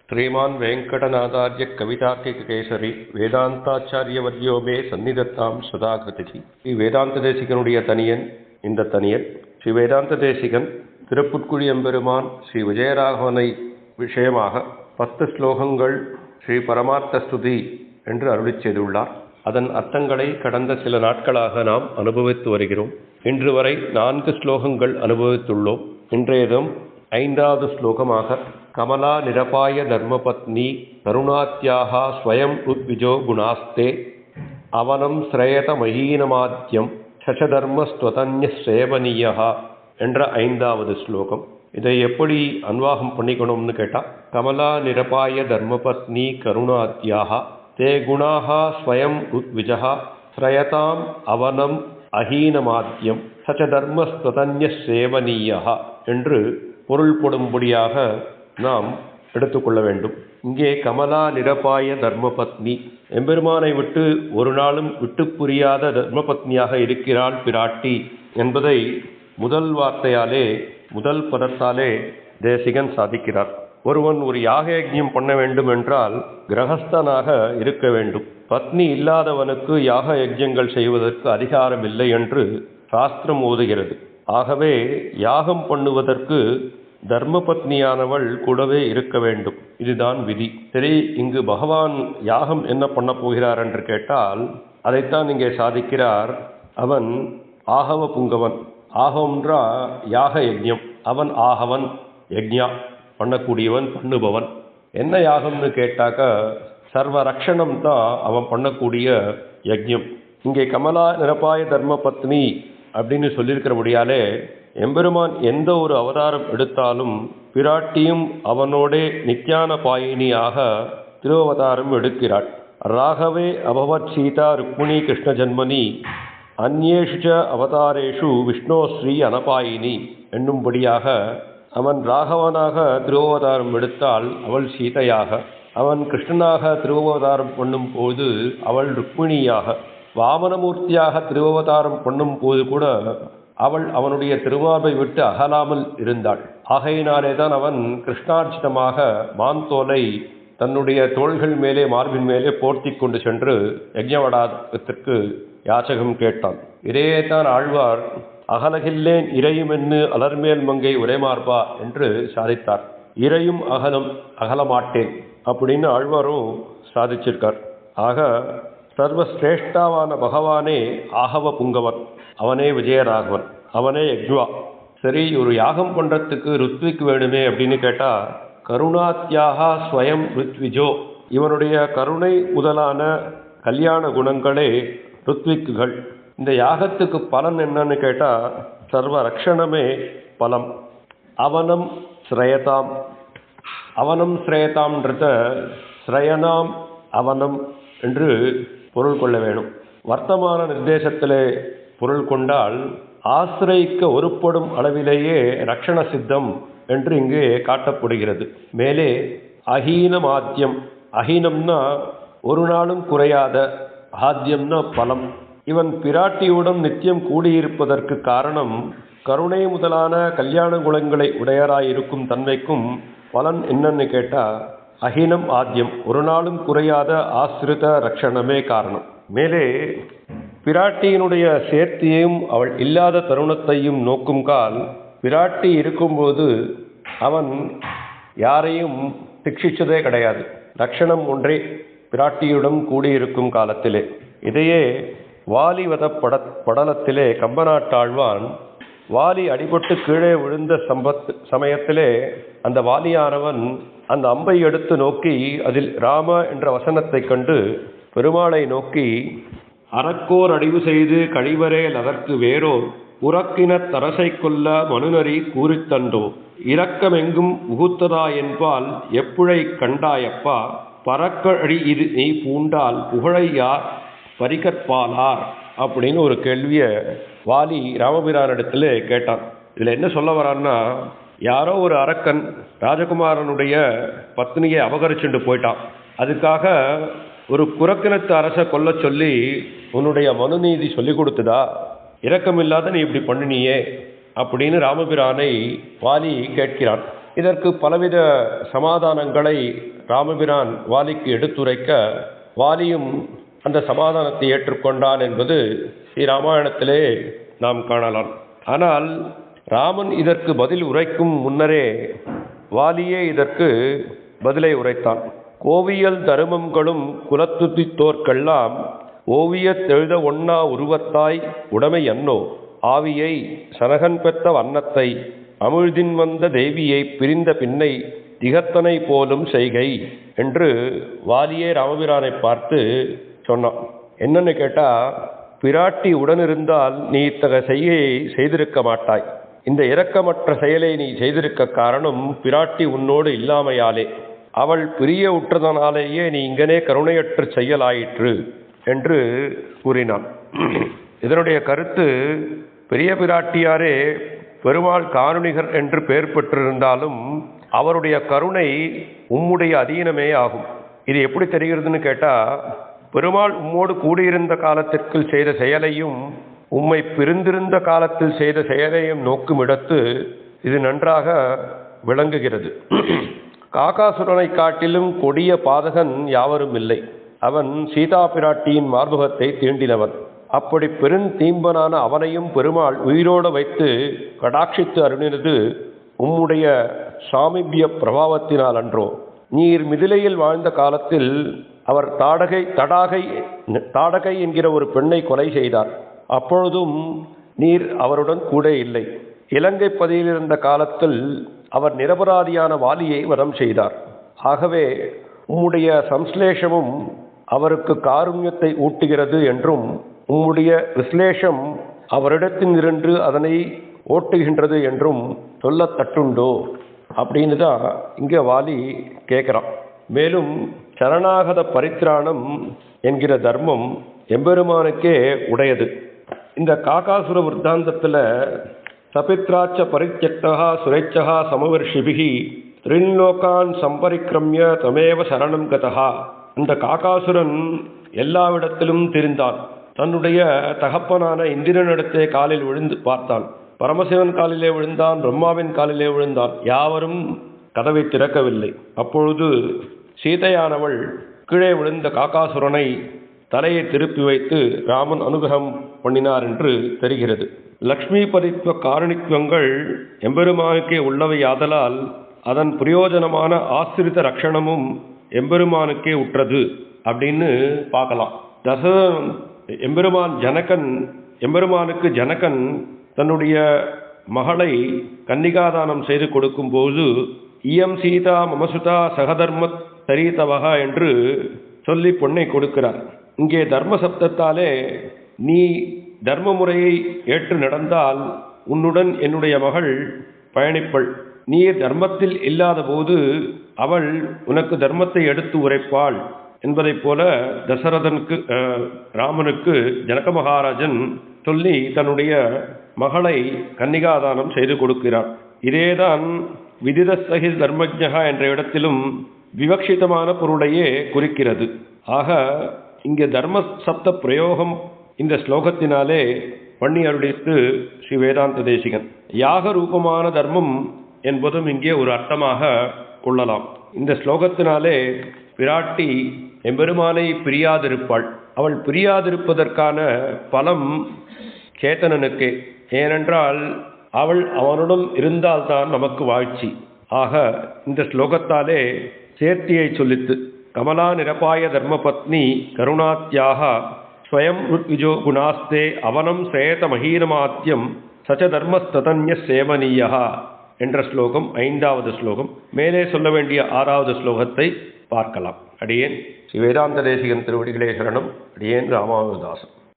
श्रीमान् वेंकटनाथार्य कवितार्किककेसरी வேதாந்தாச்சாரியவர்யோ மே சந்நிதத்தாம் சதாகிருதி. ஸ்ரீ வேதாந்த தேசிகனுடைய தனியன் இந்த தனியன். ஸ்ரீ வேதாந்த தேசிகன் திருப்புட்குழி எம்பெருமான் ஸ்ரீ விஜயராகவனை விஷயமாக 10 ஸ்லோகங்கள் ஸ்ரீ பரமார்த்த ஸ்துதி என்று அருளிச் செய்துள்ளார். அதன் அர்த்தங்களை கடந்த சில நாட்களாக நாம் அனுபவித்து வருகிறோம். இன்று வரை 4 ஸ்லோகங்கள் அனுபவித்துள்ளோம். இன்றையதும் 5வது ஸ்லோகமாக கமலா நிரபாய தர்மபத்னி கருணாத்யாக ஸ்வயம் உத்விஜோ குணாஸ்தே அவனம் ஸ்ரேயத மஹீனமாத்யம் சசதர்மஸ்வதன்ய சேவனியா என்ற 5வது ஸ்லோகம். இதை எப்படி அன்வாகம் பண்ணிக்கணும்னு கேட்டால், கமலா நிரபாய தர்மபத்னி கருணாத்யாக தே குணாக ஸ்வயம் உத்விஜா ஸ்ரயதாம் அவனம் அஹீனமாத்யம் சசதர்மஸ்வதன்ய சேவனியா என்று பொருள்படும்படியாக நாம் எடுத்துக்கொள்ள வேண்டும். இங்கே கமலா நிரபாய தர்மபத்னி, எம்பெருமானை விட்டு ஒரு நாளும் விட்டு புரியாத தர்மபத்னியாக இருக்கிறாள் பிராட்டி என்பதை முதல் வார்த்தையாலே முதல் பதத்தாலே தேசிகன் சாதிக்கிறார். ஒருவன் ஒரு யாக யஜ்ஞம் பண்ண வேண்டும் என்றால் கிரகஸ்தனாக இருக்க வேண்டும். பத்னி இல்லாதவனுக்கு யாக யஜ்ஞங்கள் செய்வதற்கு அதிகாரம் இல்லை என்று சாஸ்திரம் ஓதுகிறது. ஆகவே யாகம் பண்ணுவதற்கு தர்மபத்னியானவள் கூடவே இருக்க வேண்டும். இதுதான் விதி. சரி, இங்கு பகவான் யாகம் என்ன பண்ண போகிறார் என்று கேட்டால், அதைத்தான் இங்கே சாதிக்கிறார். அவன் ஆகவ புங்கவன். ஆகவன்றா யாக யஜ்ஞம். அவன் ஆகவன், யஜ்ஞா பண்ணக்கூடியவன், பண்ணுபவன். என்ன யாகம்னு கேட்டாக்க சர்வ ரக்ஷணம் தான் அவன் பண்ணக்கூடிய யஜ்ஞம். இங்கே கமலா நிரபாய தர்மபத்னி அப்படின்னு சொல்லியிருக்கிறபடியாலே எம்பெருமான் எந்த ஒரு அவதாரம் எடுத்தாலும் பிராட்டியும் அவனோடே நித்யான பாயினியாக திருவவதாரம் எடுக்கிறாள். ராகவே அபவத் சீதா ருக்மிணி கிருஷ்ண ஜன்மனி அந்நேஷு ச அவதாரேஷு விஷ்ணோ ஸ்ரீ அனபாயினி என்னும்படியாக அவன் ராகவனாக திருவவதாரம் எடுத்தால் அவள் சீதையாக, அவன் கிருஷ்ணனாக திருவவதாரம் பண்ணும் போது அவள் ருக்மிணியாக, வாமனமூர்த்தியாக திருவவதாரம் பண்ணும் போது கூட அவள் அவனுடைய திருமார்பை விட்டு அகலாமல் இருந்தாள். ஆகையினாலே தான் அவன் கிருஷ்ணார்ஜிதமாக மாந்தோலை தன்னுடைய தோள்கள் மேலே மார்பின் மேலே போர்த்தி கொண்டு சென்று யஜ்ஞவடாகத்திற்கு யாச்சகம் கேட்டான். இதையே தான் ஆழ்வார் அகலகில்லேன் இறையுமென்னு அலர்மேல் மங்கை உரைமார்பா என்று சாதித்தார். இறையும் அகலமாட்டேன் அப்படின்னு ஆழ்வாரும் சாதிச்சிருக்கார். ஆக சர்வசிரேஷ்டாவான பகவானே ஆகவ புங்கவன், அவனே விஜயராகவன், அவனே யஜ்வா. சரி, ஒரு யாகம் பண்ணுறதுக்கு ருத்விக் வேணுமே அப்படின்னு கேட்டால், கருணாத்யாக ஸ்வயம் ருத்விஜோ, இவனுடைய கருணை முதலான கல்யாண குணங்களே ருத்விக்குகள். இந்த யாகத்துக்கு பலன் என்னன்னு கேட்டால் சர்வ ரக்ஷணமே பலம். அவனம் ஸ்ரயதாம், அவனம் ஸ்ரயதாம்ன்றத ஸ்ரயனாம் அவனம் என்று பொருள் கொள்ள வேணும். வர்த்தமான நிர்தேசத்திலே பொருள் கொண்டால் ஆசிரியிக்க ஒருப்படும் அளவிலேயே ரக்ஷண சித்தம் என்று இங்கே காட்டப்படுகிறது. மேலே அஹீனம் ஆத்தியம், அஹீனம்னா ஒரு நாளும் குறையாத, ஆத்தியம்னா பலம். இவன் பிராட்டியுடன் நித்தியம் கூடியிருப்பதற்கு காரணம் கருணை முதலான கல்யாண குணங்களை உடையராயிருக்கும் தன்மைக்கும் பலன் என்னன்னு கேட்டால் அஹீனம் ஆத்தியம், ஒரு நாளும் குறையாத ஆசிரித ரக்ஷணமே காரணம். மேலே பிராட்டியினுடைய சேர்த்தியையும் அவள் இல்லாத தருணத்தையும் நோக்கும் கால், பிராட்டி இருக்கும்போது அவன் யாரையும் சிக்ஷிச்சதே கிடையாது. ரக்ஷணம் ஒன்றே பிராட்டியுடன் கூடியிருக்கும் காலத்திலே. இதையே வாலிவத படலத்திலே கம்பநாட்டாழ்வான் வாலி அடிபட்டு கீழே விழுந்த சமயத்திலே அந்த வாலியானவன் அந்த அம்பை எடுத்து நோக்கி அதில் ராம என்ற வசனத்தை கண்டு பெருமாளை நோக்கி, அறக்கோர் அடிவு செய்து கழிவரேல் அதற்கு வேறோர் உறக்கின தரசை கொல்ல மனுநரி கூறித்தண்டோ இரக்கமெங்கும் உகுத்ததா என்பால் எப்புழை கண்டாயப்பா பறக்கழி இது நீ பூண்டால் புகழை யார் பரிகற்பாலார் அப்படின்னு ஒரு கேள்வியை வாலி ராமபிரானிடத்தில் கேட்டான். இதில் என்ன சொல்ல வரான்னா, யாரோ ஒரு அரக்கன் ராஜகுமாரனுடைய பத்னியை அபகரிச்சுட்டு போயிட்டான். அதுக்காக ஒரு குரக்கினத்து அரசை கொல்ல சொல்லி உன்னுடைய மனுநீதி சொல்லி கொடுத்ததா? இரக்கமில்லாத நீ இப்படி பண்ணினியே அப்படின்னு ராமபிரானை வாலி கேட்கிறான். இதற்கு பலவித சமாதானங்களை ராமபிரான் வாலிக்கு எடுத்துரைக்க வாலியும் அந்த சமாதானத்தை ஏற்றுக்கொண்டான் என்பது ஸ்ரீராமாயணத்திலே நாம் காணலாம். ஆனால் ராமன் இதற்கு பதில் உரைக்கும் முன்னரே வாலியே இதற்கு பதிலை உரைத்தான். கோவியல் தருமங்களும் குலத்துதித்தோர்க்கெல்லாம் ஓவியத்தெழுத ஒண்ணா உருவத்தாய் உடைமை அன்னோ ஆவியை சனகன் பெற்ற வண்ணத்தை அமிழ்தின் வந்த தேவியை பிரிந்த பின்னை திகத்தனை போலும் செய்கை என்று வாலியே ராமபிரானை பார்த்து சொன்னான். என்னன்னு கேட்டா, பிராட்டி உடனிருந்தால் நீ இத்தகைய செய்கையை செய்திருக்க மாட்டாய். இந்த இரக்கமற்ற செயலை நீ செய்திருக்க காரணம் பிராட்டி உன்னோடு இல்லாமையாலே. அவள் பிரிய உற்றதனாலேயே நீ இங்கனே கருணையற்ற செயலாயிற்று என்று கூறினான். இதனுடைய கருத்து, பெரிய பிராட்டியாரே பெருமாள் காருணிகர் என்று பெயர் பெற்றிருந்தாலும் அவருடைய கருணை உம்முடைய அதீனமே ஆகும். இது எப்படி தெரிகிறதுன்னு கேட்டா, பெருமாள் உம்மோடு கூடியிருந்த காலத்திற்கு செய்த செயலையும் உம்மை பிரிந்திருந்த காலத்தில் செய்த செயலையும் நோக்கும் இடத்து இது நன்றாக விளங்குகிறது. காகாசுரனை காட்டிலும் கொடிய பாதகன் யாவரும் இல்லை. அவன் சீதா பிராட்டியின் மார்பகத்தை தீண்டினவன். அப்படி பெருந்தீம்பனான அவனையும் பெருமாள் உயிரோடு வைத்து கடாட்சித்து அருணினது உம்முடைய சாமிபிய பிரபாவத்தினால் அன்றோ? நீர் மிதிலையில் வாழ்ந்த காலத்தில் அவர் தாடகை என்கிற ஒரு பெண்ணை கொலை செய்தார். அப்பொழுதும் நீர் அவருடன் கூட இல்லை. இலங்கை பதியில் இருந்த காலத்தில் அவர் நிரபராதியான வாலியை வதம் செய்தார். ஆகவே உம்முடைய சம்ஸ்லேஷமும் அவருக்கு காருண்யத்தை ஊட்டுகிறது என்றும் உம்முடைய விஸ்லேஷம் அவரிடத்தில் இருந்து அதனை ஓட்டுகின்றது என்றும் சொல்ல தட்டுண்டோ அப்படின்னு தான் இங்கே வாலி கேட்குறான். மேலும் சரணாகத பரித்ராணம் என்கிற தர்மம் எம்பெருமானுக்கே உடையது. இந்த காகாசுர விருத்தாந்தத்தில் சபித்ராச்ச பரித்யக்தா சுரேச்சா சமவர்ஷிபிகி த்ரின்லோகான் சம்பரிக்கிரமிய தமேவ சரணம் கதா. அந்த காகாசுரன் எல்லாவிடத்திலும் திரிந்தான். தன்னுடைய தகப்பனான இந்திரனிடத்தே காலில் விழுந்து பார்த்தான். பரமசிவன் காலிலே விழுந்தான், பிரம்மாவின் காலிலே விழுந்தான். யாவரும் கதவை திறக்கவில்லை. அப்பொழுது சீதையானவள் கீழே விழுந்த காகாசுரனை தலையை திருப்பி வைத்து ராமன் அனுகிரகம் பண்ணினார் என்று தெரிகிறது. லக்ஷ்மி பதித்துவ காரணித்துவங்கள் எம்பெருமானுக்கே உள்ளவை ஆதலால் அதன் பிரயோஜனமான ஆசிரித ரக்ஷணமும் எம்பெருமானுக்கே உற்றது அப்படின்னு பார்க்கலாம். எம்பெருமானுக்கு ஜனகன் தன்னுடைய மகளை கன்னிகாதானம் செய்து கொடுக்கும் போது இயம் சீதா மமசுதா சகதர்ம தரீதவகா என்று சொல்லி பொண்ணை கொடுக்கிறார். இங்கே தர்ம சப்தத்தாலே நீ தர்ம முறையை ஏற்று நடந்தால் உன்னுடன் என்னுடைய மகள் பயணிப்பள். நீ தர்மத்தில் இல்லாத போது அவள் உனக்கு தர்மத்தை எடுத்து உரைப்பாள் என்பதைப் போல தசரதனுக்கு ராமனுக்கு ஜனக மகாராஜன் சொல்லி தன்னுடைய மகளை கன்னிகாதானம் செய்து கொடுக்கிறார். இதேதான் விதிதஸ்தகி தர்மஜ்ஞா என்ற இடத்திலும் விவக்ஷிதமான பொருளையே குறிக்கிறது. ஆக இங்கே தர்ம சப்த பிரயோகம் இந்த ஸ்லோகத்தினாலே பண்ணி அருளித்து ஸ்ரீ வேதாந்த தேசிகன். யாக ரூபமான தர்மம் என்பதும் இங்கே ஒரு அர்த்தமாக கொள்ளலாம். இந்த ஸ்லோகத்தினாலே பிராட்டி எம்பெருமானை பிரியாதிருப்பாள். அவள் பிரியாதிருப்பதற்கான பலம் சேத்தனனுக்கே. ஏனென்றால் அவள் அவனுடன் இருந்தால்தான் நமக்கு வாழ்ச்சி. ஆக இந்த ஸ்லோகத்தாலே சேர்த்தியை சொல்லித்து கமலா நிரபாய தர்மபத்னி கருணாத்யாக ஸ்வயம் ருத்விஜோ குணாஸ்தே அவனம் சேத மகீரமாத்தியம் சச்ச தர்மஸ்ததன்ய சேவனீயா என்ற ஸ்லோகம் 5வது ஸ்லோகம். மேலே சொல்ல வேண்டிய 6வது ஸ்லோகத்தை பார்க்கலாம். அடியேன் ஸ்ரீ வேதாந்த தேசிகன் திருவடிகளே சரணம். அடியேன் ராமானுதாசன்.